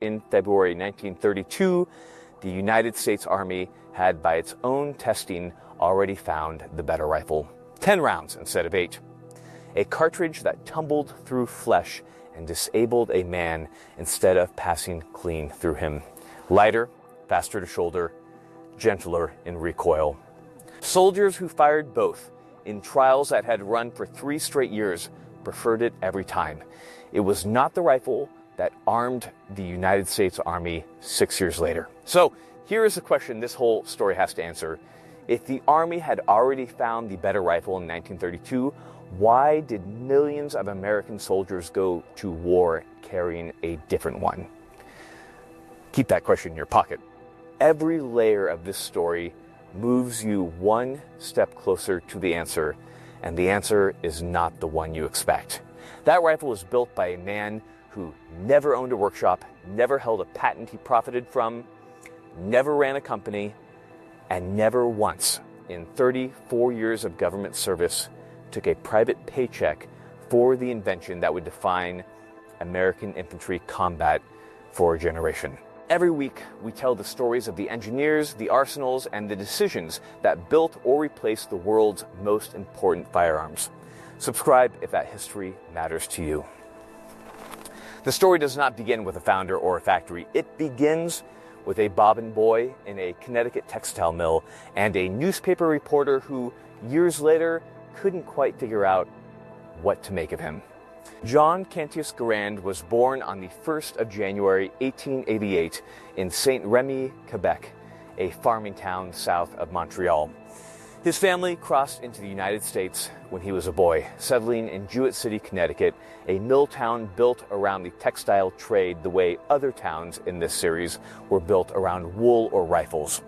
In February 1932, the United States Army had, by its own testing, already found the better rifle. 10 rounds instead of 8. A cartridge that tumbled through flesh and disabled a man instead of passing clean through him. Lighter, faster to shoulder, gentler in recoil. Soldiers who fired both in trials that had run for 3 straight years preferred it every time. It was not the rifle that armed the United States Army 6 years later. So here is the question this whole story has to answer. If the Army had already found the better rifle in 1932, why did millions of American soldiers go to war carrying a different one? Keep that question in your pocket. Every layer of this story moves you one step closer to the answer, and the answer is not the one you expect. That rifle was built by a man who never owned a workshop, never held a patent he profited from, never ran a company, and never once in 34 years of government service took a private paycheck for the invention that would define American infantry combat for a generation. Every week, we tell the stories of the engineers, the arsenals, and the decisions that built or replaced the world's most important firearms. Subscribe if that history matters to you. The story does not begin with a founder or a factory. It begins with a bobbin boy in a Connecticut textile mill and a newspaper reporter who, years later, couldn't quite figure out what to make of him. John Cantius Garand was born on the 1st of January 1888 in Saint Remy, Quebec, a farming town south of Montreal. His family crossed into the United States when he was a boy, settling in Jewett City, Connecticut, a mill town built around the textile trade the way other towns in this series were built around wool or rifles.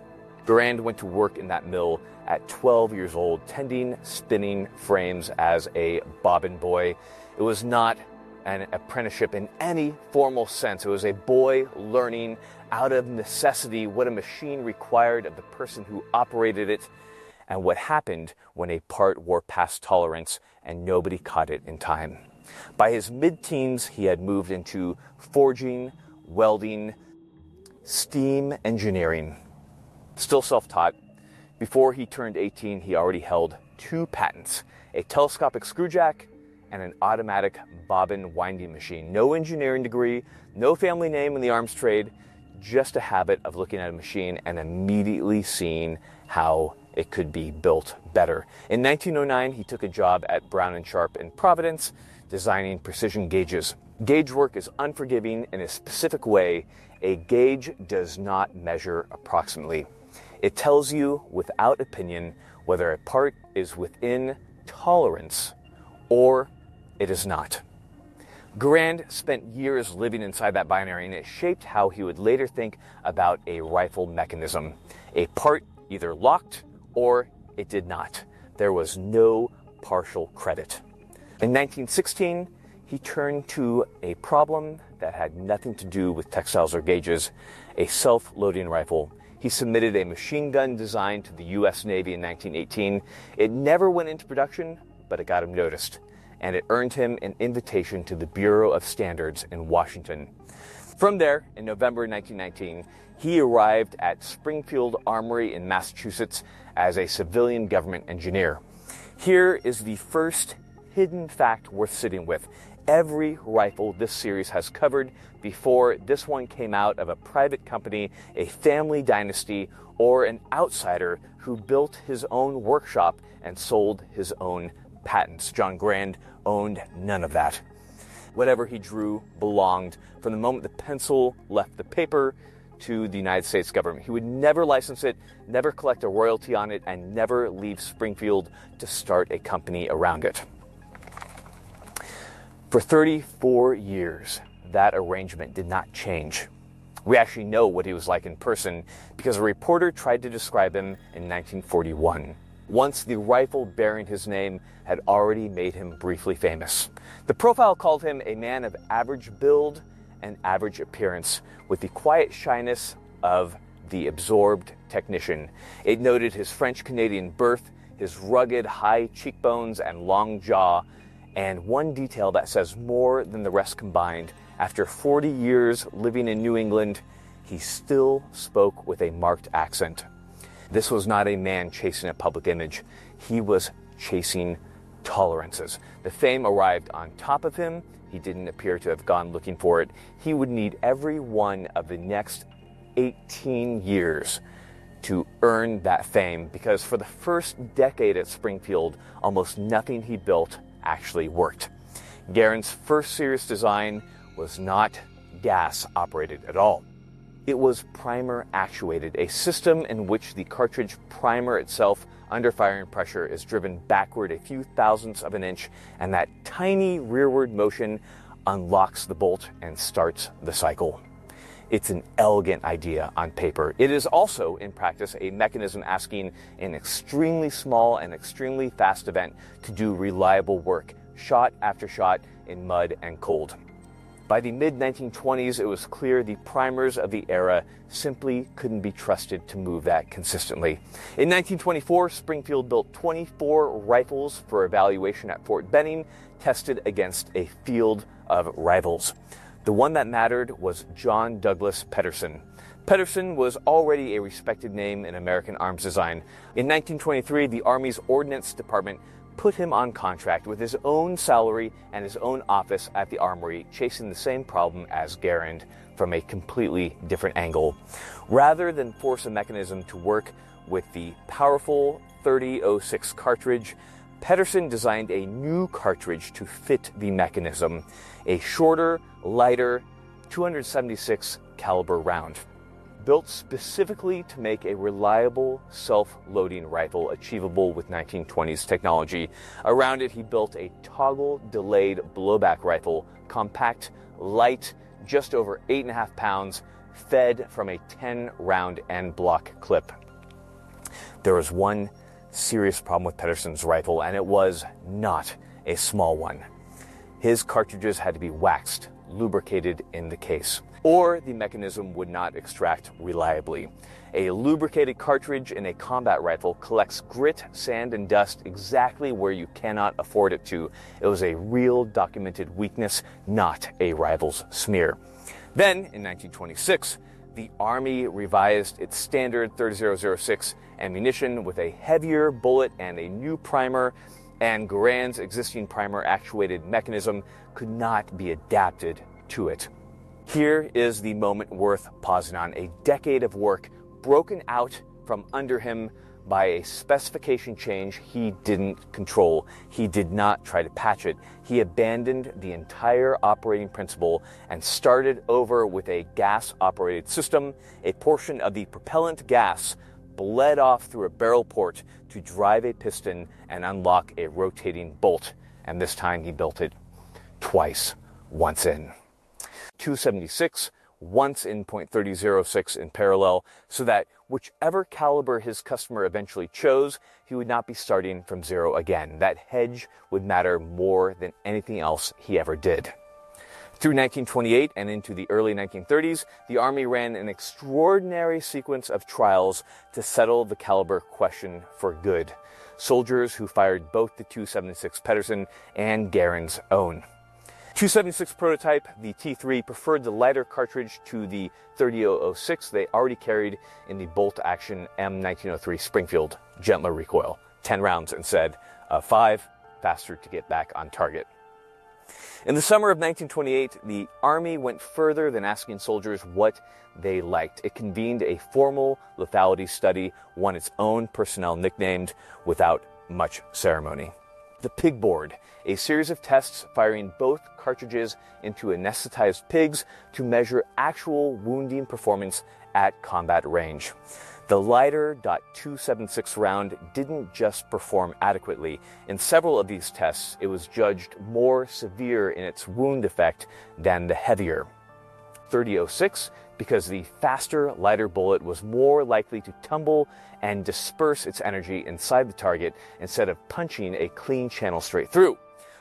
Garand went to work in that mill at 12 years old, tending spinning frames as a bobbin boy. It was not an apprenticeship in any formal sense. It was a boy learning out of necessity what a machine required of the person who operated it, and what happened when a part wore past tolerance and nobody caught it in time. By his mid-teens, he had moved into forging, welding, steam engineering. Still self-taught, before he turned 18, he already held 2 patents, a telescopic screwjack and an automatic bobbin winding machine. No engineering degree, no family name in the arms trade, just a habit of looking at a machine and immediately seeing how it could be built better. In 1909, he took a job at Brown & Sharp in Providence, designing precision gauges. Gauge work is unforgiving in a specific way. A gauge does not measure approximately. It tells you without opinion whether a part is within tolerance or it is not. Garand spent years living inside that binary, and it shaped how he would later think about a rifle mechanism. A part either locked or it did not. There was no partial credit. In 1916, he turned to a problem that had nothing to do with textiles or gauges, a self-loading rifle. He submitted a machine gun design to the U.S. Navy in 1918. It never went into production, but it got him noticed, and it earned him an invitation to the Bureau of Standards in Washington. From there, in November 1919, he arrived at Springfield Armory in Massachusetts as a civilian government engineer. Here is the first hidden fact worth sitting with. Every rifle this series has covered before this one came out of a private company, a family dynasty, or an outsider who built his own workshop and sold his own patents. John Garand owned none of that. Whatever he drew belonged from the moment the pencil left the paper to the United States government. He would never license it, never collect a royalty on it, and never leave Springfield to start a company around it. For 34 years, that arrangement did not change. We actually know what he was like in person because a reporter tried to describe him in 1941. Once the rifle bearing his name had already made him briefly famous. The profile called him a man of average build and average appearance, with the quiet shyness of the absorbed technician. It noted his French-Canadian birth, his rugged high cheekbones and long jaw, and one detail that says more than the rest combined. After 40 years living in New England, he still spoke with a marked accent. This was not a man chasing a public image. He was chasing tolerances. The fame arrived on top of him. He didn't appear to have gone looking for it. He would need every one of the next 18 years to earn that fame, because for the first decade at Springfield, almost nothing he built actually worked. Garand's first serious design was not gas operated at all. It was primer actuated, a system in which the cartridge primer itself under firing pressure is driven backward a few thousandths of an inch, and that tiny rearward motion unlocks the bolt and starts the cycle. It's an elegant idea on paper. It is also, in practice, a mechanism asking an extremely small and extremely fast event to do reliable work, shot after shot in mud and cold. By the mid-1920s, it was clear the primers of the era simply couldn't be trusted to move that consistently. In 1924, Springfield built 24 rifles for evaluation at Fort Benning, tested against a field of rivals. The one that mattered was John Douglas Pedersen. Pedersen was already a respected name in American arms design. In 1923, the Army's Ordnance Department put him on contract with his own salary and his own office at the Armory, chasing the same problem as Garand from a completely different angle. Rather than force a mechanism to work with the powerful 30-06 cartridge, Pedersen designed a new cartridge to fit the mechanism, a shorter, lighter, 276 caliber round. Built specifically to make a reliable self-loading rifle achievable with 1920s technology. Around it, he built a toggle-delayed blowback rifle, compact, light, just over 8.5 pounds, fed from a 10-round end block clip. There was one serious problem with Pedersen's rifle, and it was not a small one. His cartridges had to be waxed, lubricated in the case, or the mechanism would not extract reliably. A lubricated cartridge in a combat rifle collects grit, sand, and dust exactly where you cannot afford it to. It was a real documented weakness, not a rival's smear. Then, in 1926, the Army revised its standard 30-06 ammunition with a heavier bullet and a new primer, and Garand's existing primer-actuated mechanism could not be adapted to it. Here is the moment worth pausing on. A decade of work broken out from under him by a specification change he didn't control. He did not try to patch it. He abandoned the entire operating principle and started over with a gas-operated system. A portion of the propellant gas bled off through a barrel port to drive a piston and unlock a rotating bolt. And this time he built it twice, once in 276, once in .30-06 in parallel, so that whichever caliber his customer eventually chose, he would not be starting from zero again. That hedge would matter more than anything else he ever did. Through 1928 and into the early 1930s, the Army ran an extraordinary sequence of trials to settle the caliber question for good. Soldiers who fired both the .276 Pedersen and Garand's own. 276 prototype, the T3, preferred the lighter cartridge to the 30-06 they already carried in the bolt-action M1903 Springfield, gentler recoil, 10 rounds instead of 5, faster to get back on target. In the summer of 1928, the Army went further than asking soldiers what they liked. It convened a formal lethality study, one its own personnel nicknamed, without much ceremony. The pig board, a series of tests firing both cartridges into anesthetized pigs to measure actual wounding performance at combat range. The lighter .276 round didn't just perform adequately. In several of these tests, it was judged more severe in its wound effect than the heavier 30-06, because the faster, lighter bullet was more likely to tumble and disperse its energy inside the target instead of punching a clean channel straight through.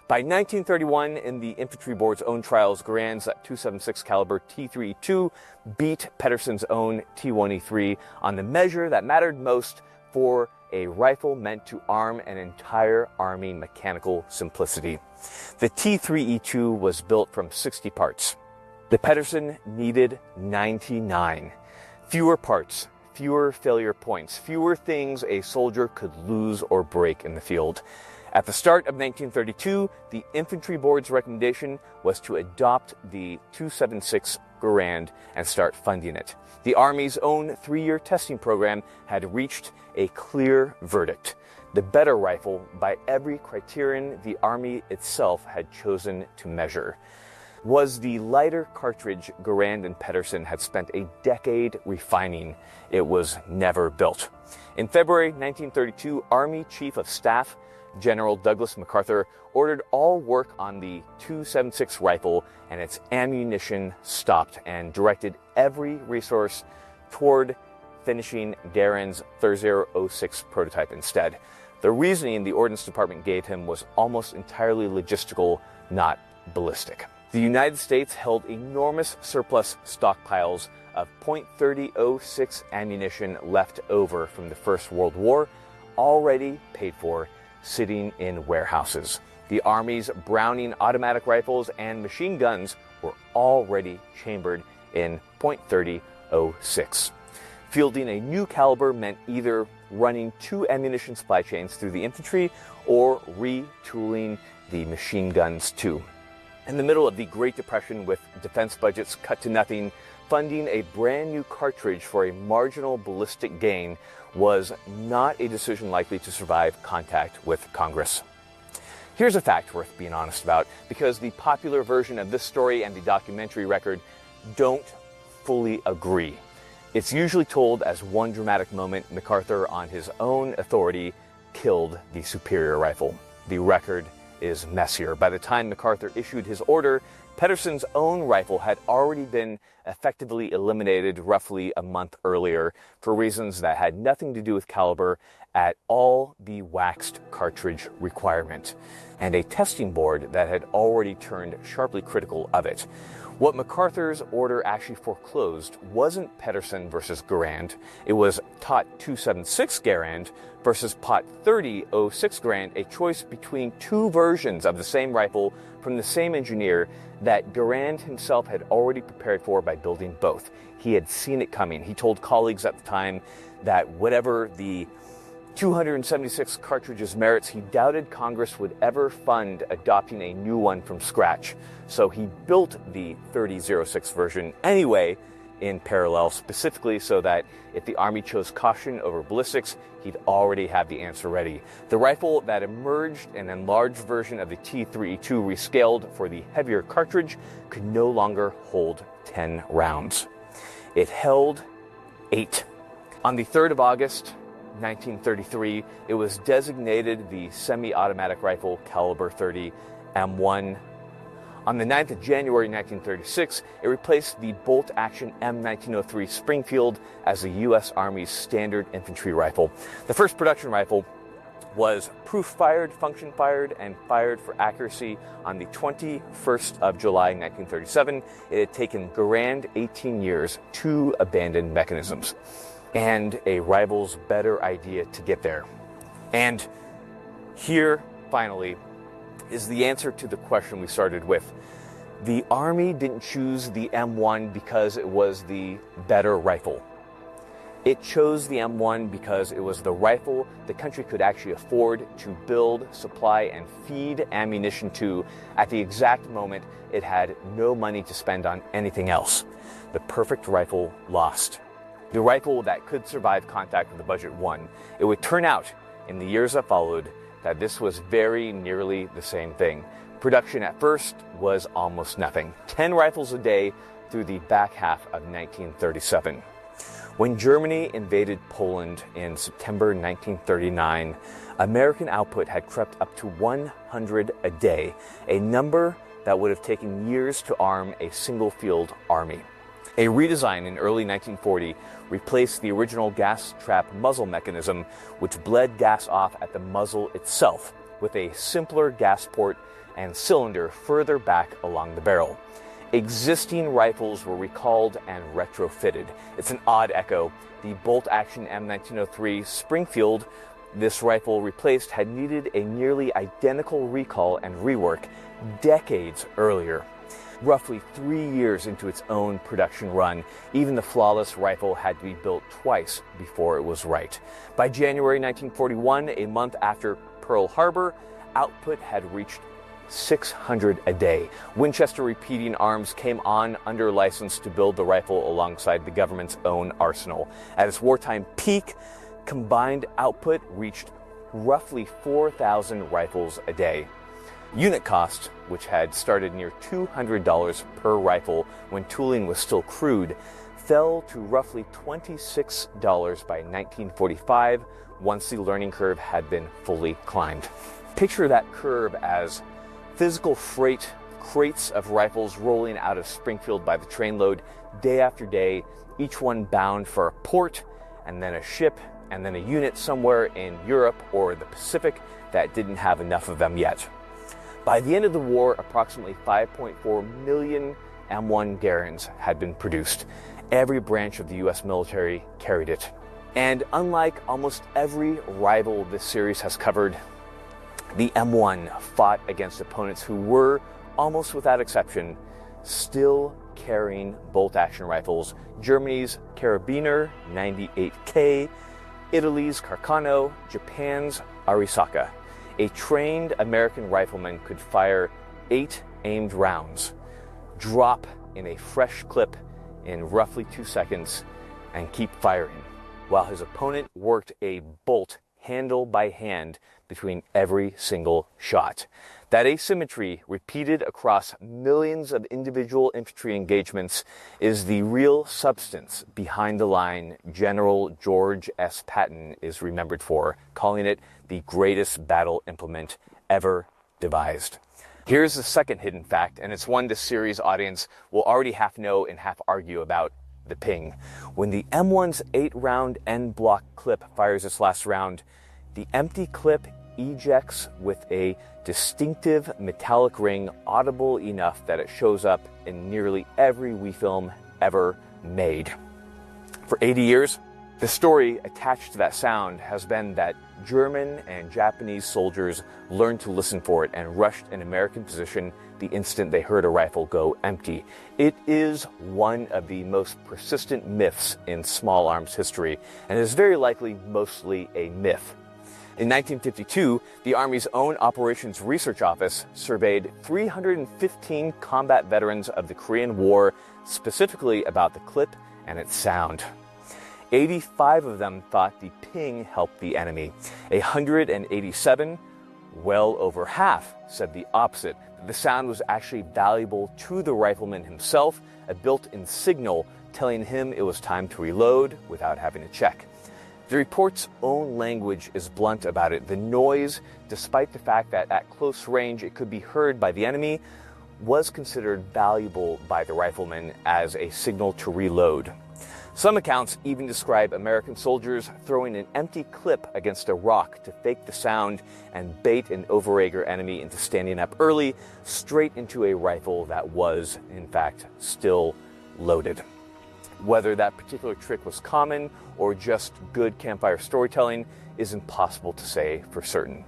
By 1931, in the infantry board's own trials, Garand's .276 caliber T3E2 beat Pedersen's own T1E3 on the measure that mattered most for a rifle meant to arm an entire Army mechanical simplicity. The T3E2 was built from 60 parts. The Pedersen needed 99. Fewer parts, fewer failure points, fewer things a soldier could lose or break in the field. At the start of 1932, the Infantry Board's recommendation was to adopt the 276 Garand and start funding it. The Army's own 3-year testing program had reached a clear verdict. The better rifle by every criterion the Army itself had chosen to measure. Was the lighter cartridge Garand and Pedersen had spent a decade refining. It was never built. In February 1932, Army Chief of Staff General Douglas MacArthur ordered all work on the 276 rifle and its ammunition stopped and directed every resource toward finishing Garand's 3006 prototype instead. The reasoning the Ordnance Department gave him was almost entirely logistical, not ballistic. The United States held enormous surplus stockpiles of .3006 ammunition left over from the First World War, already paid for, sitting in warehouses. The Army's Browning automatic rifles and machine guns were already chambered in .3006. Fielding a new caliber meant either running 2 ammunition supply chains through the infantry or retooling the machine guns too. In the middle of the Great Depression, with defense budgets cut to nothing, funding a brand new cartridge for a marginal ballistic gain was not a decision likely to survive contact with Congress. Here's a fact worth being honest about, because the popular version of this story and the documentary record don't fully agree. It's usually told as one dramatic moment MacArthur, on his own authority, killed the superior rifle. The record is messier. By the time MacArthur issued his order, Pedersen's own rifle had already been effectively eliminated roughly a month earlier for reasons that had nothing to do with caliber at all, the waxed cartridge requirement, and a testing board that had already turned sharply critical of it. What MacArthur's order actually foreclosed wasn't Pedersen versus Garand. It was Tot 276 Garand versus Pot 3006 Garand, a choice between 2 versions of the same rifle from the same engineer that Garand himself had already prepared for by building both. He had seen it coming. He told colleagues at the time that whatever the 276 cartridges merits, he doubted Congress would ever fund adopting a new one from scratch. So he built the 3006 version anyway in parallel, specifically so that if the Army chose caution over ballistics, he'd already have the answer ready. The rifle that emerged, an enlarged version of the T3E2 rescaled for the heavier cartridge, could no longer hold 10 rounds. It held 8. On the 3rd of August, 1933, it was designated the semi-automatic rifle caliber 30 M1. On the 9th of January 1936, it replaced the bolt-action M1903 Springfield as the U.S. Army's standard infantry rifle. The first production rifle was proof-fired, function-fired, and fired for accuracy on the 21st of July 1937. It had taken Garand 18 years to abandon mechanisms, and a rival's better idea to get there. And here, finally, is the answer to the question we started with. The Army didn't choose the M1 because it was the better rifle. It chose the M1 because it was the rifle the country could actually afford to build, supply, and feed ammunition to at the exact moment it had no money to spend on anything else. The perfect rifle lost. The rifle that could survive contact with the budget won. It would turn out, in the years that followed, that this was very nearly the same thing. Production at first was almost nothing. 10 rifles a day through the back half of 1937. When Germany invaded Poland in September 1939, American output had crept up to 100 a day, a number that would have taken years to arm a single-field army. A redesign in early 1940 replaced the original gas trap muzzle mechanism, which bled gas off at the muzzle itself, with a simpler gas port and cylinder further back along the barrel. Existing rifles were recalled and retrofitted. It's an odd echo. The bolt-action M1903 Springfield this rifle replaced had needed a nearly identical recall and rework decades earlier. Roughly 3 years into its own production run, even the flawless rifle had to be built twice before it was right. By January 1941, a month after Pearl Harbor, output had reached 600 a day. Winchester Repeating Arms came on under license to build the rifle alongside the government's own arsenal. At its wartime peak, combined output reached roughly 4,000 rifles a day. Unit cost, which had started near $200 per rifle when tooling was still crude, fell to roughly $26 by 1945 once the learning curve had been fully climbed. Picture that curve as physical freight, crates of rifles rolling out of Springfield by the trainload day after day, each one bound for a port, and then a ship, and then a unit somewhere in Europe or the Pacific that didn't have enough of them yet. By the end of the war, approximately 5.4 million M1 Garands had been produced. Every branch of the U.S. military carried it. And unlike almost every rival this series has covered, the M1 fought against opponents who were, almost without exception, still carrying bolt-action rifles. Germany's Karabiner 98K, Italy's Carcano, Japan's Arisaka. A trained American rifleman could fire 8 aimed rounds, drop in a fresh clip in roughly 2 seconds, and keep firing, while his opponent worked a bolt handle by hand between every single shot. That asymmetry, repeated across millions of individual infantry engagements, is the real substance behind the line General George S. Patton is remembered for, calling it the greatest battle implement ever devised. Here's the second hidden fact, and it's one this series audience will already half know and half argue about: the ping. When the M1's 8-round end block clip fires its last round, the empty clip ejects with a distinctive metallic ring audible enough that it shows up in nearly every Wii film ever made. For 80 years, the story attached to that sound has been that German and Japanese soldiers learned to listen for it and rushed an American position the instant they heard a rifle go empty. It is one of the most persistent myths in small arms history, and is very likely mostly a myth. In 1952, the Army's own Operations Research Office surveyed 315 combat veterans of the Korean War, specifically about the clip and its sound. 85 of them thought the ping helped the enemy. 187, well over half, said the opposite. The sound was actually valuable to the rifleman himself, a built-in signal telling him it was time to reload without having to check. The report's own language is blunt about it. The noise, despite the fact that at close range it could be heard by the enemy, was considered valuable by the rifleman as a signal to reload. Some accounts even describe American soldiers throwing an empty clip against a rock to fake the sound and bait an overeager enemy into standing up early, straight into a rifle that was, in fact, still loaded. Whether that particular trick was common or just good campfire storytelling is impossible to say for certain.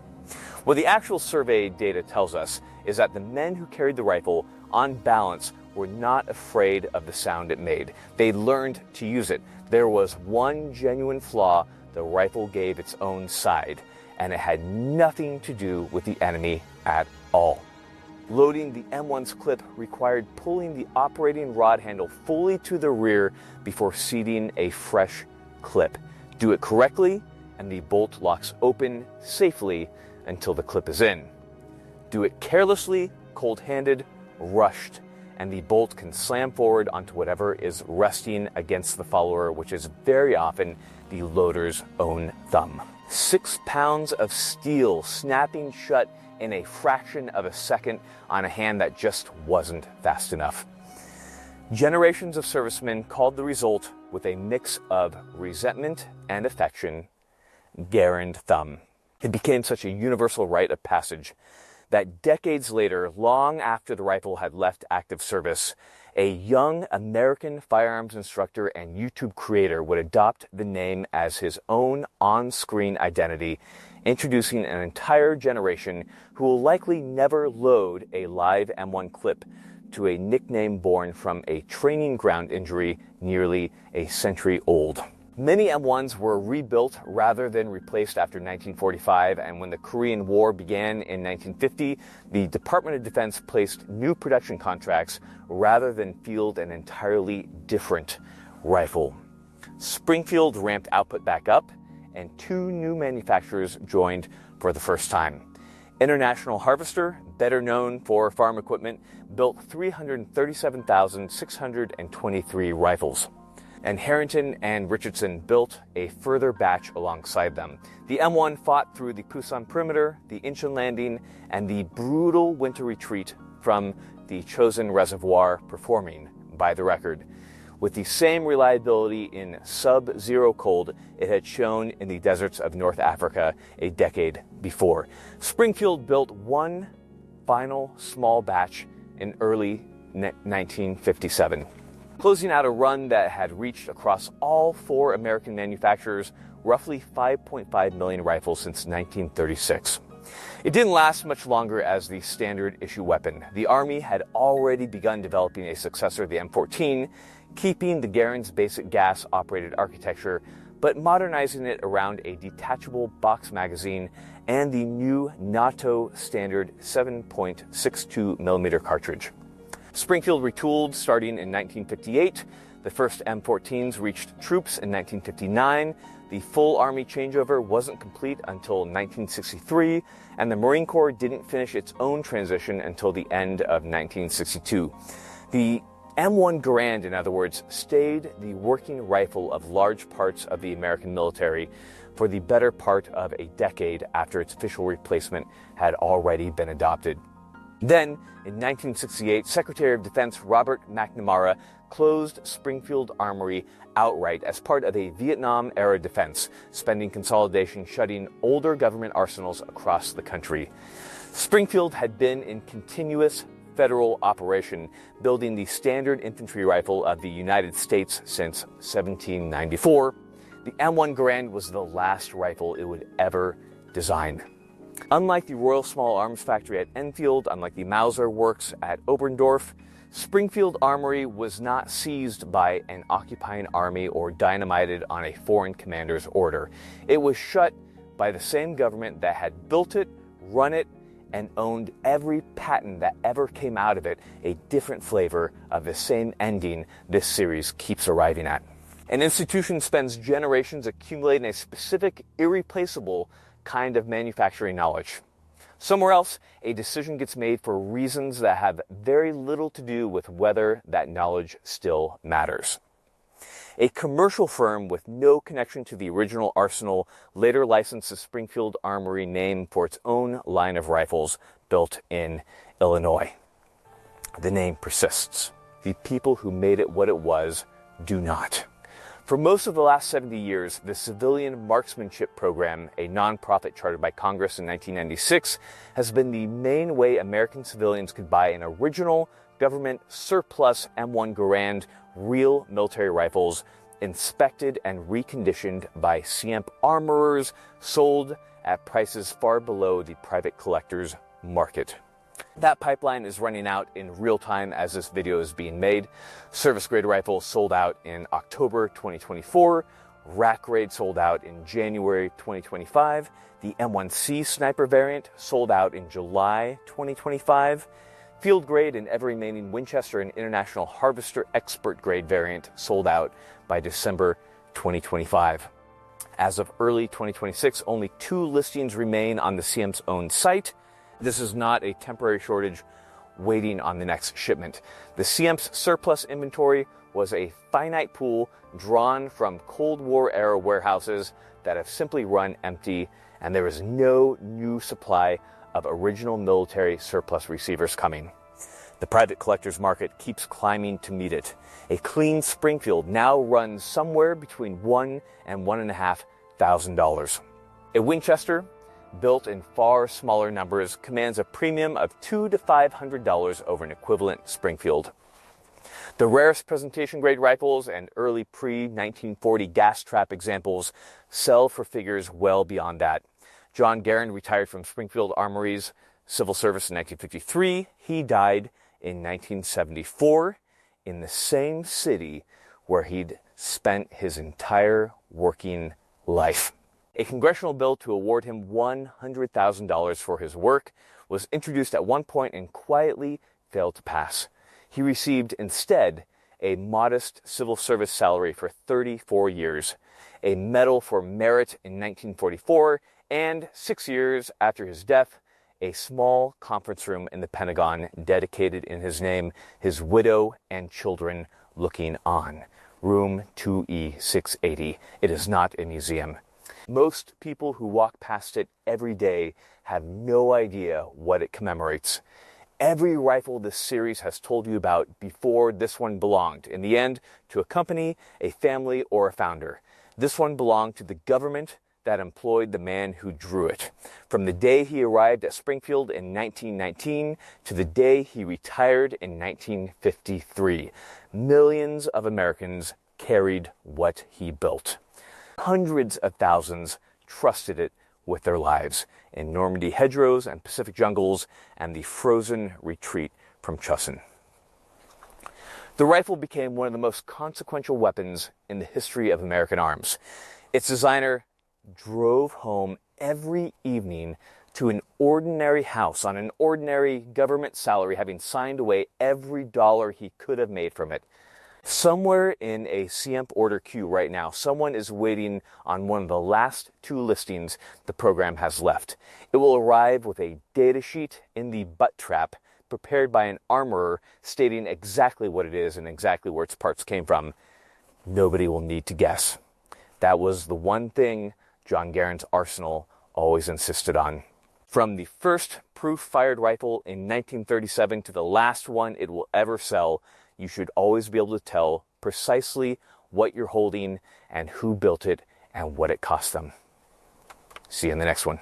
What the actual survey data tells us is that the men who carried the rifle, on balance, were not afraid of the sound it made. They learned to use it. There was one genuine flaw: the rifle gave its own side, and it had nothing to do with the enemy at all. Loading the M1's clip required pulling the operating rod handle fully to the rear before seating a fresh clip. Do it correctly, and the bolt locks open safely until the clip is in. Do it carelessly, cold-handed, rushed, and the bolt can slam forward onto whatever is resting against the follower, which is very often the loader's own thumb. 6 pounds of steel snapping shut in a fraction of a second on a hand that just wasn't fast enough. Generations of servicemen called the result, with a mix of resentment and affection, Garand thumb. It became such a universal rite of passage that decades later, long after the rifle had left active service, a young American firearms instructor and YouTube creator would adopt the name as his own on-screen identity, introducing an entire generation who will likely never load a live M1 clip to a nickname born from a training ground injury nearly a century old. Many M1s were rebuilt rather than replaced after 1945, and when the Korean War began in 1950, the Department of Defense placed new production contracts rather than field an entirely different rifle. Springfield ramped output back up, and two new manufacturers joined for the first time. International Harvester, better known for farm equipment, built 337,623 rifles. And Harrington and Richardson built a further batch alongside them. The M1 fought through the Pusan perimeter, the Incheon landing, and the brutal winter retreat from the Chosin Reservoir, performing by the record with the same reliability in sub-zero cold it had shown in the deserts of North Africa a decade before. Springfield built one final small batch in early 1957, closing out a run that had reached across all four American manufacturers roughly 5.5 million rifles since 1936. It didn't last much longer as the standard issue weapon. The Army had already begun developing a successor of the M14, keeping the Garand's basic gas-operated architecture, but modernizing it around a detachable box magazine and the new NATO standard 7.62 millimeter cartridge. Springfield retooled starting in 1958. The first M14s reached troops in 1959. The full Army changeover wasn't complete until 1963, and the Marine Corps didn't finish its own transition until the end of 1962. The M1 Garand, in other words, stayed the working rifle of large parts of the American military for the better part of a decade after its official replacement had already been adopted. Then, in 1968, Secretary of Defense Robert McNamara closed Springfield Armory outright as part of a Vietnam-era defense spending consolidation, shutting older government arsenals across the country. Springfield had been in continuous federal operation, building the standard infantry rifle of the United States since 1794. The M1 Garand was the last rifle it would ever design. Unlike the Royal Small Arms Factory at Enfield, unlike the Mauser Works at Oberndorf, Springfield Armory was not seized by an occupying army or dynamited on a foreign commander's order. It was shut by the same government that had built it, run it, and owned every patent that ever came out of it, a different flavor of the same ending this series keeps arriving at. An institution spends generations accumulating a specific, irreplaceable kind of manufacturing knowledge. Somewhere else, a decision gets made for reasons that have very little to do with whether that knowledge still matters. A commercial firm with no connection to the original arsenal later licensed the Springfield Armory name for its own line of rifles built in Illinois. The name persists. The people who made it what it was do not. For most of the last 70 years, the Civilian Marksmanship Program, a nonprofit chartered by Congress in 1996, has been the main way American civilians could buy an original government surplus M1 Garand real military rifles, inspected and reconditioned by CMP armorers, sold at prices far below the private collector's market. That pipeline is running out in real time as this video is being made. Service grade rifle sold out in October 2024. Rack grade sold out in January 2025. The M1C sniper variant sold out in July 2025. Field grade and ever remaining Winchester and International Harvester expert grade variant sold out by December 2025. As of early 2026, only 2 listings remain on the CM's own site. This is not a temporary shortage waiting on the next shipment. The CM's surplus inventory was a finite pool drawn from Cold War era warehouses that have simply run empty, and there is no new supply of original military surplus receivers coming. The private collector's market keeps climbing to meet it. A clean Springfield now runs somewhere between $1,000 and $1,500. A Winchester, built in far smaller numbers, commands a premium of $200 to $500 over an equivalent Springfield. The rarest presentation grade rifles and early pre-1940 gas trap examples sell for figures well beyond that. John Garand retired from Springfield Armory's civil service in 1953. He died in 1974 in the same city where he'd spent his entire working life. A congressional bill to award him $100,000 for his work was introduced at one point and quietly failed to pass. He received instead a modest civil service salary for 34 years, a Medal for Merit in 1944, and 6 years after his death, a small conference room in the Pentagon dedicated in his name, his widow and children looking on. Room 2E680. It is not a museum. Most people who walk past it every day have no idea what it commemorates. Every rifle this series has told you about before this one belonged, in the end, to a company, a family, or a founder. This one belonged to the government that employed the man who drew it. From the day he arrived at Springfield in 1919 to the day he retired in 1953, millions of Americans carried what he built. Hundreds of thousands trusted it with their lives in Normandy hedgerows and Pacific jungles and the frozen retreat from Chusson. The rifle became one of the most consequential weapons in the history of American arms. Its designer drove home every evening to an ordinary house on an ordinary government salary, having signed away every dollar he could have made from it. Somewhere in a CMP order queue right now, someone is waiting on one of the last 2 listings the program has left. It will arrive with a data sheet in the butt trap prepared by an armorer stating exactly what it is and exactly where its parts came from. Nobody will need to guess. That was the one thing John Garand's arsenal always insisted on. From the first proof-fired rifle in 1937 to the last one it will ever sell, you should always be able to tell precisely what you're holding and who built it and what it cost them. See you in the next one.